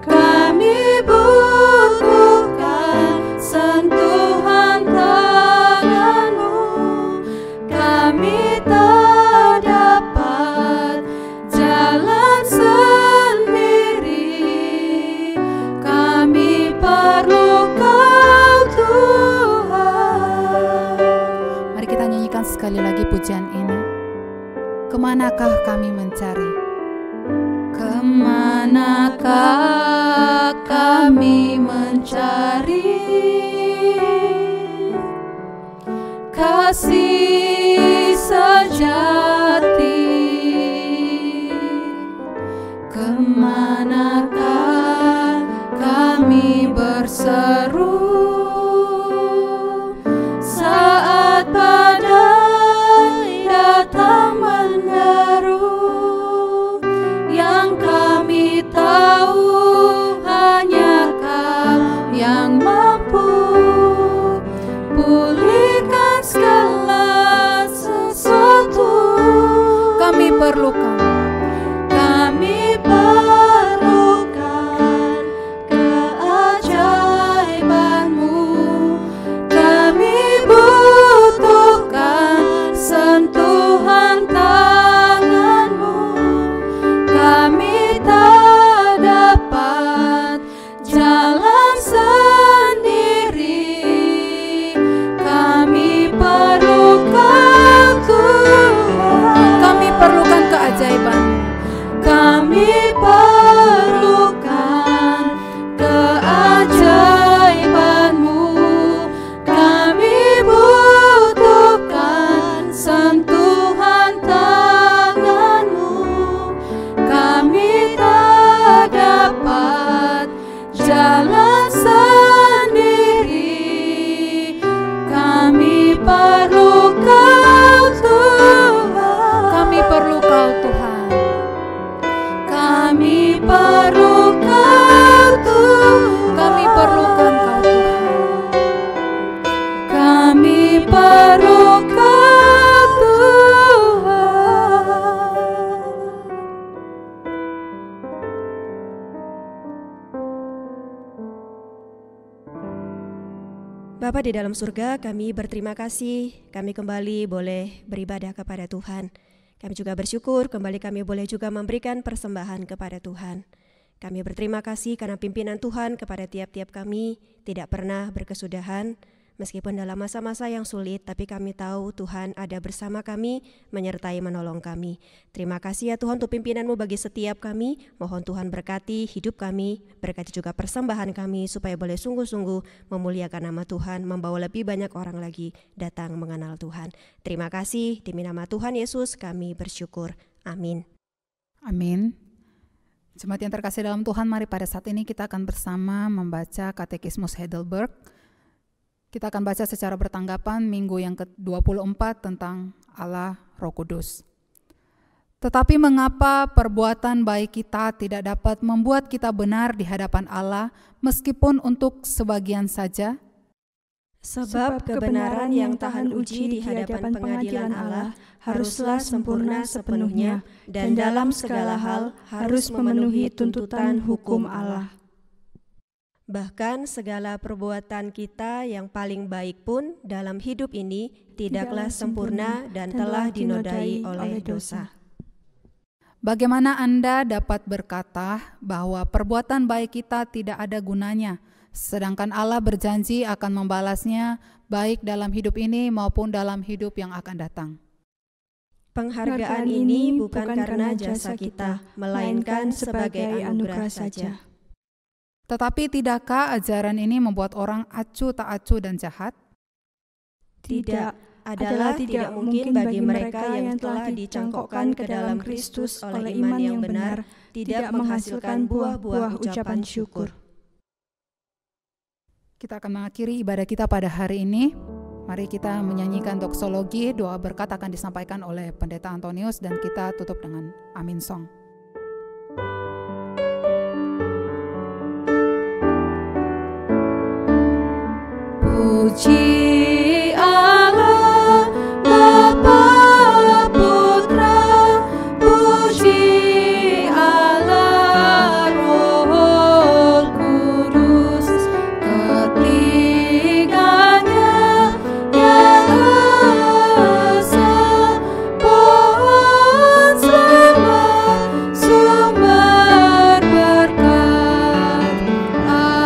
kami butuhkan sentuhan tangan-Mu. Kami tak dapat jalan sendiri, kami perlu Kau Tuhan. Mari kita nyanyikan sekali lagi pujian ini. Kemanakah kami mencari? Kemanakah kami mencari kasih sejati. Kemanakah kami berseru saat badai datang menderu? Yang kami tahu hanya Kau yang mampu pulihkan segala sesuatu. Kami perlukan keajaiban-Mu. Kami butuhkan sentuhan tangan-Mu. Kami tak dapat jalan sendiri. Kami perlu Kau, Tuhan. Kami perlukan keajaiban-Mu. Kami perlukan keajaiban-Mu. Kami butuhkan sentuhan tangan-Mu. Kami tak dapat jalan sendiri. Kami perlu Kau, Tuhan. Kami perlu Kau, Tuhan. Kami perlu Kau, Tuhan. Kami perlukan Kau, Tuhan. Kami perlu Kau, Tuhan. Bapa di dalam surga, kami berterima kasih kami kembali boleh beribadah kepada Tuhan. Kami juga bersyukur kembali kami boleh juga memberikan persembahan kepada Tuhan. Kami berterima kasih karena pimpinan Tuhan kepada tiap-tiap kami tidak pernah berkesudahan. Meskipun dalam masa-masa yang sulit, tapi kami tahu Tuhan ada bersama kami, menyertai menolong kami. Terima kasih ya Tuhan untuk pimpinan-Mu bagi setiap kami. Mohon Tuhan berkati hidup kami, berkati juga persembahan kami, supaya boleh sungguh-sungguh memuliakan nama Tuhan, membawa lebih banyak orang lagi datang mengenal Tuhan. Terima kasih, demi nama Tuhan Yesus kami bersyukur. Amin. Amin. Jemaat yang terkasih dalam Tuhan, mari pada saat ini kita akan bersama membaca Katekismus Heidelberg. Kita akan baca secara bertanggapan minggu yang ke-24 tentang Allah Roh Kudus. Tetapi mengapa perbuatan baik kita tidak dapat membuat kita benar di hadapan Allah meskipun untuk sebagian saja? Sebab kebenaran yang tahan uji di hadapan pengadilan Allah haruslah sempurna sepenuhnya, dan dalam segala hal harus memenuhi tuntutan hukum Allah. Bahkan segala perbuatan kita yang paling baik pun dalam hidup ini tidaklah sempurna dan telah dinodai oleh dosa. Bagaimana Anda dapat berkata bahwa perbuatan baik kita tidak ada gunanya, sedangkan Allah berjanji akan membalasnya baik dalam hidup ini maupun dalam hidup yang akan datang? Penghargaan ini bukan karena jasa kita, melainkan sebagai anugerah saja. Tetapi tidakkah ajaran ini membuat orang acuh tak acuh dan jahat? Tidak, adalah tidak mungkin bagi mereka yang telah dicangkokkan ke dalam Kristus oleh iman yang benar, tidak menghasilkan buah-buah ucapan syukur. Kita akan mengakhiri ibadah kita pada hari ini. Mari kita menyanyikan doksologi, doa berkat akan disampaikan oleh Pendeta Antonius dan kita tutup dengan Amin Song. Puji Allah, Bapa Putra, puji Allah Roh Kudus, ketiganya yang esa, pohon selamat, sumber berkat. Amin.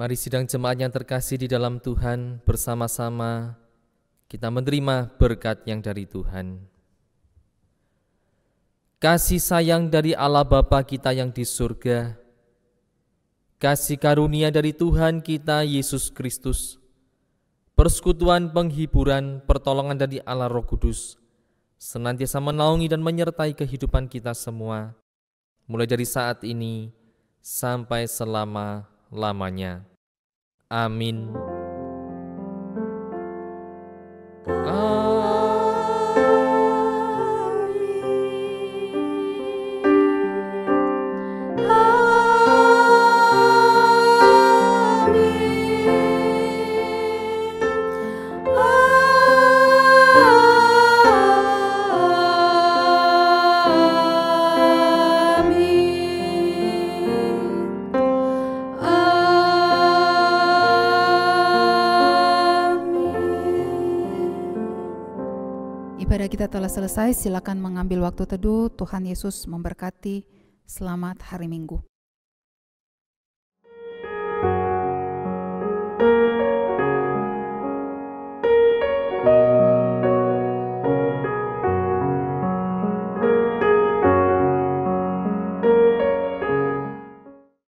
Mari sidang jemaat yang terkasih di dalam Tuhan, bersama-sama kita menerima berkat yang dari Tuhan. Kasih sayang dari Allah Bapa kita yang di surga, kasih karunia dari Tuhan kita Yesus Kristus, persekutuan, penghiburan, pertolongan dari Allah Roh Kudus, senantiasa menaungi dan menyertai kehidupan kita semua, mulai dari saat ini sampai selama-lamanya. Amin. Ibadah kita telah selesai, silakan mengambil waktu teduh. Tuhan Yesus memberkati. Selamat hari Minggu.